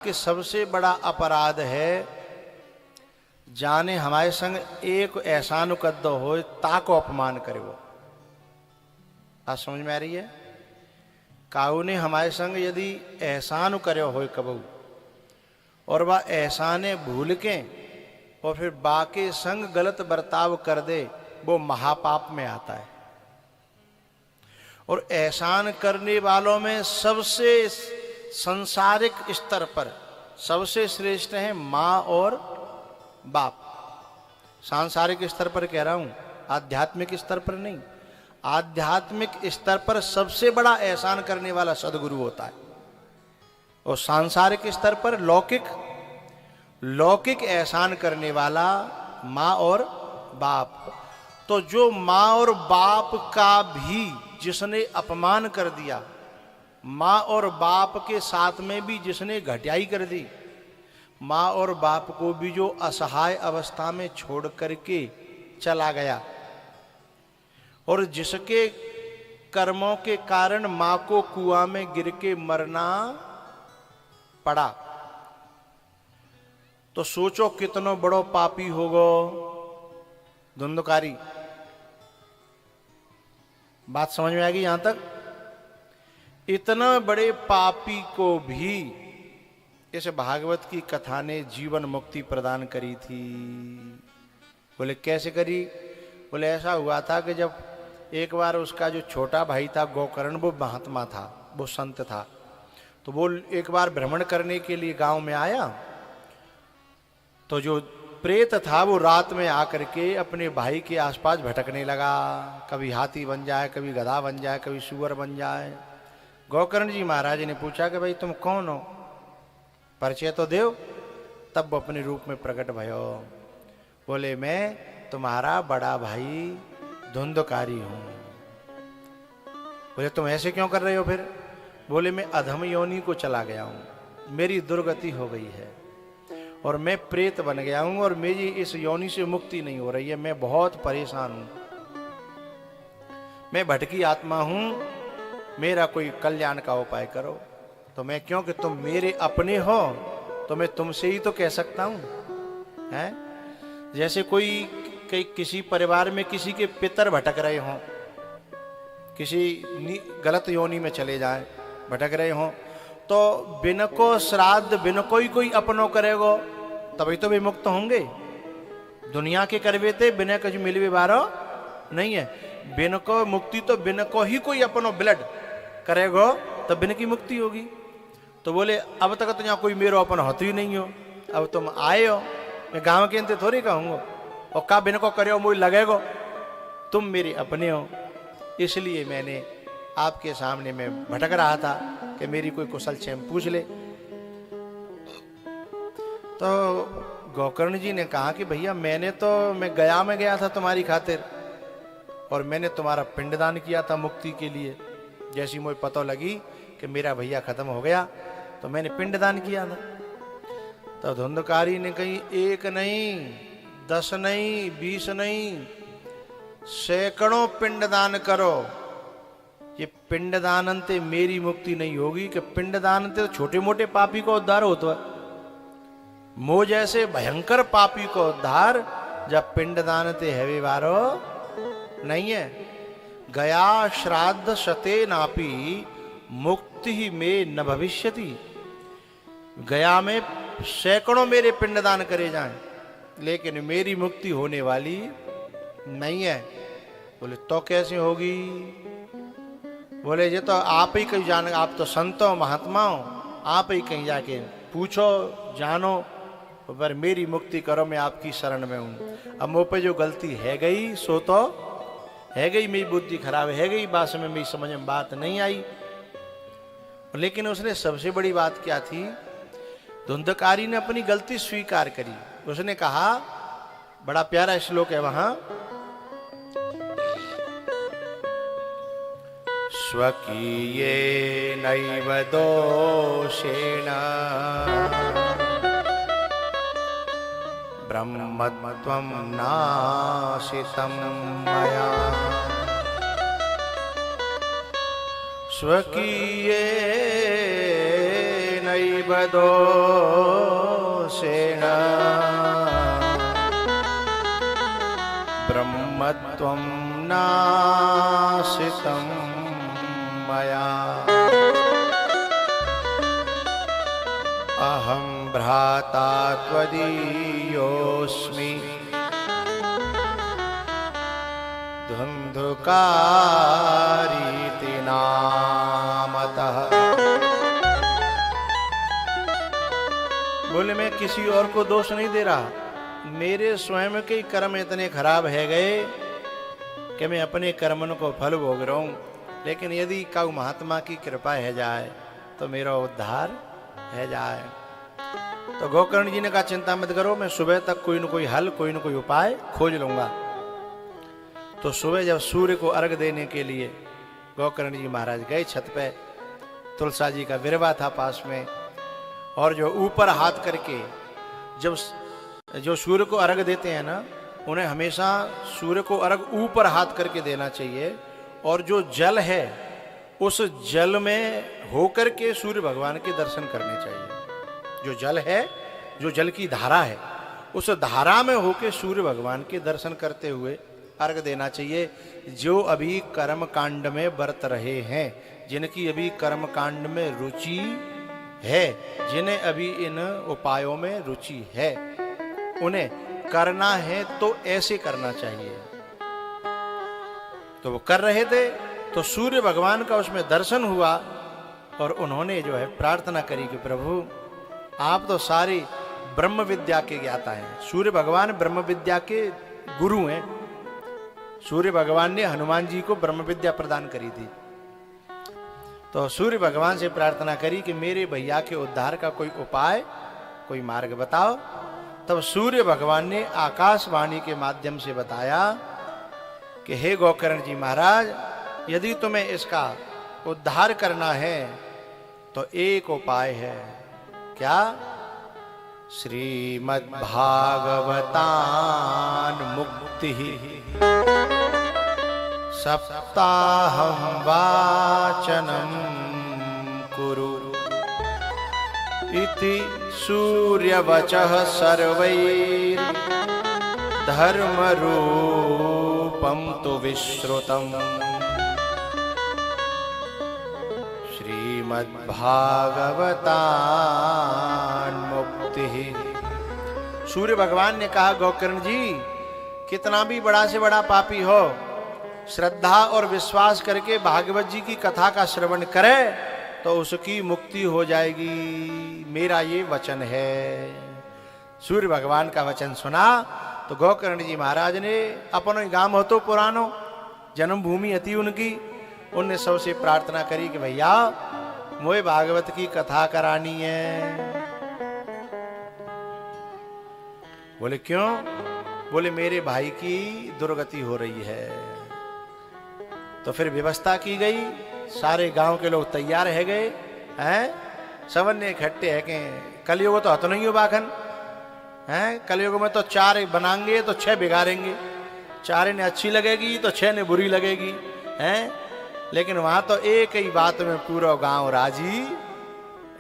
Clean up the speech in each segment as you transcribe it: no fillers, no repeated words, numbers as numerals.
कि सबसे बड़ा अपराध है जाने हमारे संग एक एहसान कद्द हो ताको अपमान करे। वो आज समझ में आ रही है। काऊ ने हमारे संग यदि एहसान करे हो कबू और वह एहसाने भूल के और फिर बाके संग गलत बर्ताव कर दे, वो महापाप में आता है। और एहसान करने वालों में सबसे संसारिक स्तर पर सबसे श्रेष्ठ है माँ और बाप। सांसारिक स्तर पर कह रहा हूं, आध्यात्मिक स्तर पर नहीं। आध्यात्मिक स्तर पर सबसे बड़ा एहसान करने वाला सदगुरु होता है और सांसारिक स्तर पर लौकिक एहसान करने वाला माँ और बाप। तो जो माँ और बाप का भी जिसने अपमान कर दिया, माँ और बाप के साथ में भी जिसने घटियाई कर दी, माँ और बाप को भी जो असहाय अवस्था में छोड़ करके चला गया और जिसके कर्मों के कारण माँ को कुआं में गिर के मरना पड़ा, तो सोचो कितनो बड़ो पापी होगो धुंधकारी। बात समझ में आ गई यहां तक। इतना बड़े पापी को भी इस भागवत की कथा ने जीवन मुक्ति प्रदान करी थी। बोले कैसे करी? बोले ऐसा हुआ था कि जब एक बार उसका जो छोटा भाई था गोकर्ण, वो महात्मा था, वो संत था, तो वो एक बार भ्रमण करने के लिए गांव में आया। तो जो प्रेत था वो रात में आकर के अपने भाई के आसपास भटकने लगा। कभी हाथी बन जाए, कभी गधा बन जाए, कभी सुअर बन जाए। गोकर्ण जी महाराज ने पूछा कि भाई तुम कौन हो, परिचय तो दो। तब वो अपने रूप में प्रकट भयो। बोले मैं तुम्हारा बड़ा भाई धुंधकारी हूं। बोले तुम ऐसे क्यों कर रहे हो फिर? बोले मैं अधम योनि को चला गया हूं, मेरी दुर्गति हो गई है और मैं प्रेत बन गया हूं और मेरी इस योनि से मुक्ति नहीं हो रही है। मैं बहुत परेशान हूं, मैं भटकी आत्मा हूं, मेरा कोई कल्याण का उपाय करो। तो मैं क्योंकि तुम मेरे अपने हो तो मैं तुमसे ही तो कह सकता हूं, हैं? जैसे कोई किसी परिवार में किसी के पितर भटक रहे हों, किसी गलत योनि में चले जाएं, भटक रहे हों, तो बिन को श्राद्ध बिन कोई अपनो करेगो तभी तो वे मुक्त होंगे। दुनिया के करवे थे बिना कुछ मिलवे बारो नहीं है। बिन को मुक्ति तो बिन को ही कोई अपनो ब्लड करेगो तब बिन की मुक्ति होगी। तो बोले अब तक तो यहाँ कोई मेरो अपन होती ही नहीं हो, अब तुम आए हो, मैं गांव के अंत थोड़ी कहूंगा और का बिन को करे मुझे लगेगो, तुम मेरे अपने हो। इसलिए मैंने आपके सामने में भटक रहा था कि मेरी कोई कुशल क्षेम पूछ ले। तो गोकर्ण जी ने कहा कि भैया मैं गया में गया था तुम्हारी खातिर और मैंने तुम्हारा पिंडदान किया था मुक्ति के लिए। जैसी मुझे पता लगी कि मेरा भैया खत्म हो गया तो मैंने पिंडदान किया था। तो धुंधकारी ने कही 1 नहीं, 10 नहीं, 20 नहीं, सैकड़ों पिंडदान करो, ये पिंडदान अंते मेरी मुक्ति नहीं होगी। कि पिंडदान अंते तो छोटे मोटे पापी को उद्धार होता है, मो जैसे भयंकर पापी को उद्धार जब पिंडदान अंते है वारो नहीं है। गया श्राद्ध शते नापी मुक्ति ही में न भविष्यति। गया में सैकड़ों मेरे पिंडदान करे जाएं लेकिन मेरी मुक्ति होने वाली नहीं है। बोले तो कैसे होगी? बोले ये तो आप ही कहीं जान, आप तो संत हो, महात्मा हो, आप ही कहीं जाके पूछो जानो, पर मेरी मुक्ति करो, मैं आपकी शरण में हूं। अब मुझ पे जो गलती है गई सो तो है गई, मेरी बुद्धि खराब है गई, बात में मेरी समझ में बात नहीं आई। लेकिन उसने सबसे बड़ी बात क्या थी? धुंधकारी ने अपनी गलती स्वीकार करी। उसने कहा, बड़ा प्यारा श्लोक है वहां, स्वकीये नैव दोषेण ब्रह्मत्वं नाशितं मया। स्वकीये नैव दोषेण ब्रह्मत्वं नाशितं मया अहं भ्राता त्वदीयोऽस्मि धुन्धुकारीति नामतः। बोले मैं किसी और को दोष नहीं दे रहा, मेरे स्वयं के कर्म इतने खराब है गए कि मैं अपने कर्मों को फल भोग रहा हूं, लेकिन यदि कऊ महात्मा की कृपा है जाए तो मेरा उद्धार है जाए। तो गोकर्ण जी ने कहा चिंता मत करो, मैं सुबह तक कोई न कोई हल, कोई न कोई उपाय खोज लूंगा। तो सुबह जब सूर्य को अर्घ देने के लिए गोकर्ण जी महाराज गए छत पे, तुलसा जी का विरवा था पास में, और जो ऊपर हाथ करके जब जो सूर्य को अर्घ देते हैं ना, उन्हें हमेशा सूर्य को अर्घ ऊपर हाथ करके देना चाहिए, और जो जल है उस जल में होकर के सूर्य भगवान के दर्शन करने चाहिए। जो जल है, जो जल की धारा है, उस धारा में होकर सूर्य भगवान के दर्शन करते हुए अर्घ देना चाहिए। जो अभी कर्म कांड में बरत रहे हैं, जिनकी अभी कर्म कांड में रुचि है, जिन्हें अभी इन उपायों में रुचि है, उन्हें करना है तो ऐसे करना चाहिए। तो वो कर रहे थे, तो सूर्य भगवान का उसमें दर्शन हुआ, और उन्होंने जो है प्रार्थना करी कि प्रभु आप तो सारी ब्रह्म विद्या के ज्ञाता हैं। सूर्य भगवान ब्रह्म विद्या के गुरु हैं। सूर्य भगवान ने हनुमान जी को ब्रह्म विद्या प्रदान करी थी। तो सूर्य भगवान से प्रार्थना करी कि मेरे भैया के उद्धार का कोई उपाय, कोई मार्ग बताओ। तब सूर्य भगवान ने आकाशवाणी के माध्यम से बताया कि हे गोकर्ण जी महाराज, यदि तुम्हें इसका उद्धार करना है तो एक उपाय है। क्या? श्रीमद्भागवतान मुक्ति सप्ताहं वाचनं कुरु इति सूर्यवचः सर्वैर्धर्मरूपं तु विश्रुतम्। श्रीमद्भागवतान मुक्ति। सूर्य भगवान ने कहा गोकर्ण जी, कितना भी बड़ा से बड़ा पापी हो, श्रद्धा और विश्वास करके भागवत जी की कथा का श्रवण करे तो उसकी मुक्ति हो जाएगी। मेरा ये वचन है। सूर्य भगवान का वचन सुना तो गोकर्ण जी महाराज ने अपनो गांव हो तो पुरानो, जन्मभूमि अति उनकी, उनने सबसे प्रार्थना करी कि भैया मोए भागवत की कथा करानी है। बोले क्यों? बोले मेरे भाई की दुर्गति हो रही है। तो फिर व्यवस्था की गई, सारे गांव के लोग तैयार है गए हैं, सबन ने इकट्ठे है कि कलयुग तो हत नहीं हो बाखन हैं, कलयुग में तो 4 बनाएंगे तो 6 बिगाड़ेंगे, 4 ने अच्छी लगेगी तो 6 ने बुरी लगेगी हैं। लेकिन वहां तो एक ही बात में पूरा गांव राजी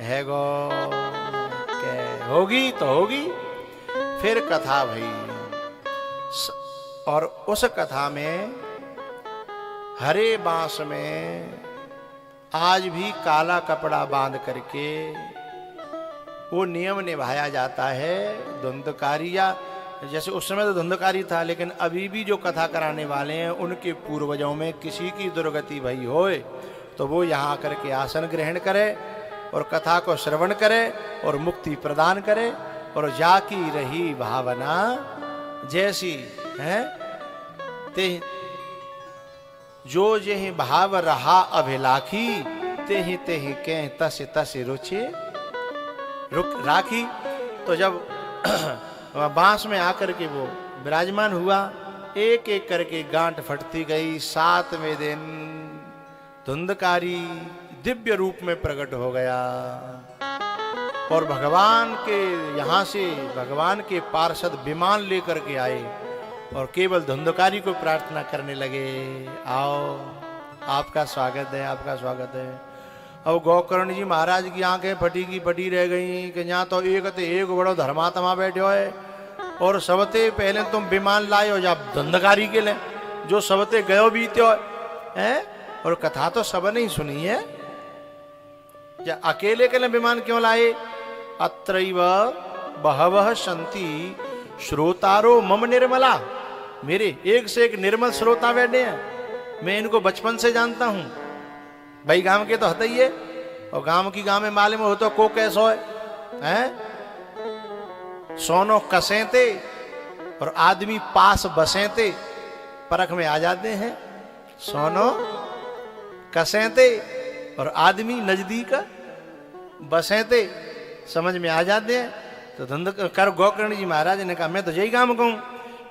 है गो के होगी तो होगी। फिर कथा भई, और उस कथा में हरे बांस में आज भी काला कपड़ा बांध करके वो नियम निभाया जाता है। धुंधकारी, या जैसे उस समय तो धुंधकारी था, लेकिन अभी भी जो कथा कराने वाले हैं उनके पूर्वजों में किसी की दुर्गति भई होए तो वो यहाँ आकर के आसन ग्रहण करे और कथा को श्रवण करे और मुक्ति प्रदान करे। और जाकी रही भावना जैसी है ते जो जेहि भाव रहा अभिलाखी, तेहि तेहि के तस तस रुचि रुक राखी। तो जब बांस में आकर के वो विराजमान हुआ, एक एक करके गांठ फटती गई। 7वें दिन धुंधकारी दिव्य रूप में प्रकट हो गया और भगवान के यहाँ से भगवान के पार्षद विमान लेकर के आए और केवल धुंधकारी को प्रार्थना करने लगे, आओ आपका स्वागत है, आपका स्वागत है। अब गोकर्ण जी महाराज की आंखें फटी की फटी रह गई कि यहाँ तो एक बड़ो धर्मात्मा बैठो है और सबते पहले तुम विमान लाए हो जा धंधकारी के लिए जो सबते गयो बीत्यो है और कथा तो सब नहीं सुनी है, या अकेले के लिए विमान क्यों लाए? अत्रैव बहवः सन्ति श्रोतारो मम निर्मला, मेरे एक से एक निर्मल श्रोता बैठे हैं, मैं इनको बचपन से जानता हूं। भाई गांव के तो हता ही है, और गांव की गांव में मालूम हो तो को कैसो है? सोनो कसेते और आदमी पास बसेते परख में आ जाते हैं। सोनो कसेते और आदमी नजदीक बसेते समझ में आ जाते हैं। तो धंध कर गोकर्ण जी महाराज ने कहा मैं तो यही काम कहूं,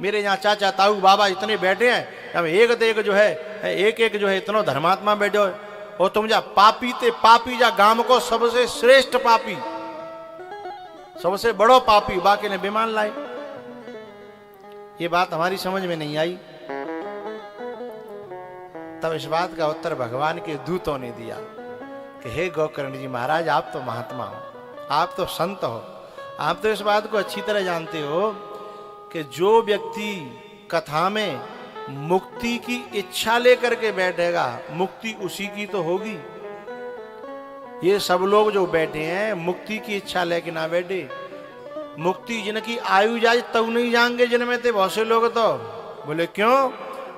मेरे यहाँ चाचा ताऊ बाबा इतने बैठे हैं, हम एक तो एक जो है एक जो है इतना धर्मात्मा बैठो है, और तुम जा पापी ते पापी जा गांव को सबसे श्रेष्ठ पापी, सबसे बड़ो पापी बाकी ने विमान लाए। ये बात हमारी समझ में नहीं आई। तब इस बात का उत्तर भगवान के दूतों ने दिया कि हे गोकर्ण जी महाराज, आप तो महात्मा हो, आप तो संत हो, आप तो इस बात को अच्छी तरह जानते हो कि जो व्यक्ति कथा में मुक्ति की इच्छा लेकर के बैठेगा मुक्ति उसी की तो होगी। ये सब लोग जो बैठे हैं मुक्ति की इच्छा लेके ना बैठे, मुक्ति जिनकी आयु जाए तब नहीं जाएंगे जिनमें थे बहुत से लोग। तो बोले क्यों?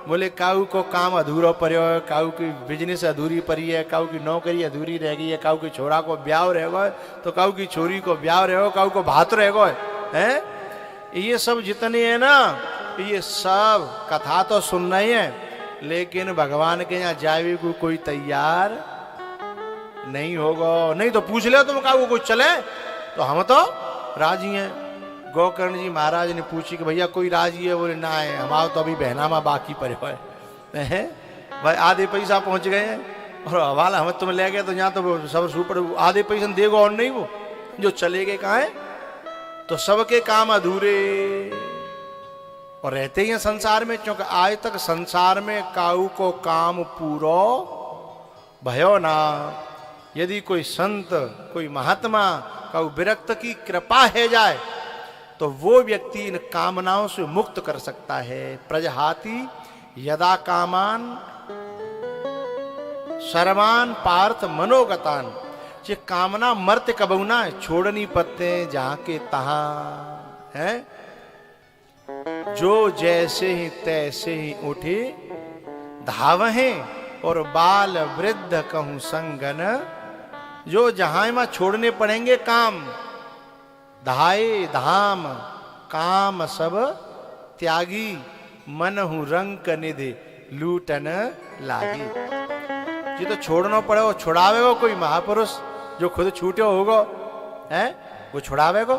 बोले काऊ को काम अधूरा पड़ो है, काऊ की बिजनेस अधूरी पड़ी है, काऊ की नौकरी अधूरी रह गई है, काऊ की छोरा को ब्याह रह गो तो काऊ की छोरी को ब्याह रह गो, काऊ को भात रह गो है। ये सब जितने हैं ना, ये सब कथा तो सुन रहे हैं, लेकिन भगवान के यहाँ जावे को कोई तैयार नहीं होगा। नहीं तो पूछ ले तुम काऊ को चले, तो हम तो राजी हैं। गोकर्ण जी महाराज ने पूछी कि भैया कोई राजी है? बोले ना है, हमारा तो अभी बहनामा बाकी पड़े हुए हैं भाई, आधे पैसा पहुंच गए हैं और हवाला हम तुम ले गए तो यहाँ तो सब सुपर आधे पैसा देगा और नहीं वो जो चले गए कहाँ है। तो सबके काम अधूरे और रहते ही हैं संसार में, क्योंकि आज तक संसार में काऊ को काम पूरो भयो ना। यदि कोई संत कोई महात्मा काऊ विरक्त की कृपा है जाए तो वो व्यक्ति इन कामनाओं से मुक्त कर सकता है। प्रजहाति यदा कामान सर्वान पार्थ मनोगतान, ये कामना मर्त्य कबहुना है, छोड़नी पत्ते जहां के तहां है। जो जैसे ही तैसे ही उठे धावहें और बाल वृद्ध कहूं संगन, जो जहां में छोड़ने पड़ेंगे काम, धाये धाम काम सब त्यागी, मन हूं रंक निधि लूटन लागी। ये तो छोड़ना पड़े, वो छुड़ावेगा कोई महापुरुष जो खुद छूटे होगा है, वो छुड़ावेगा।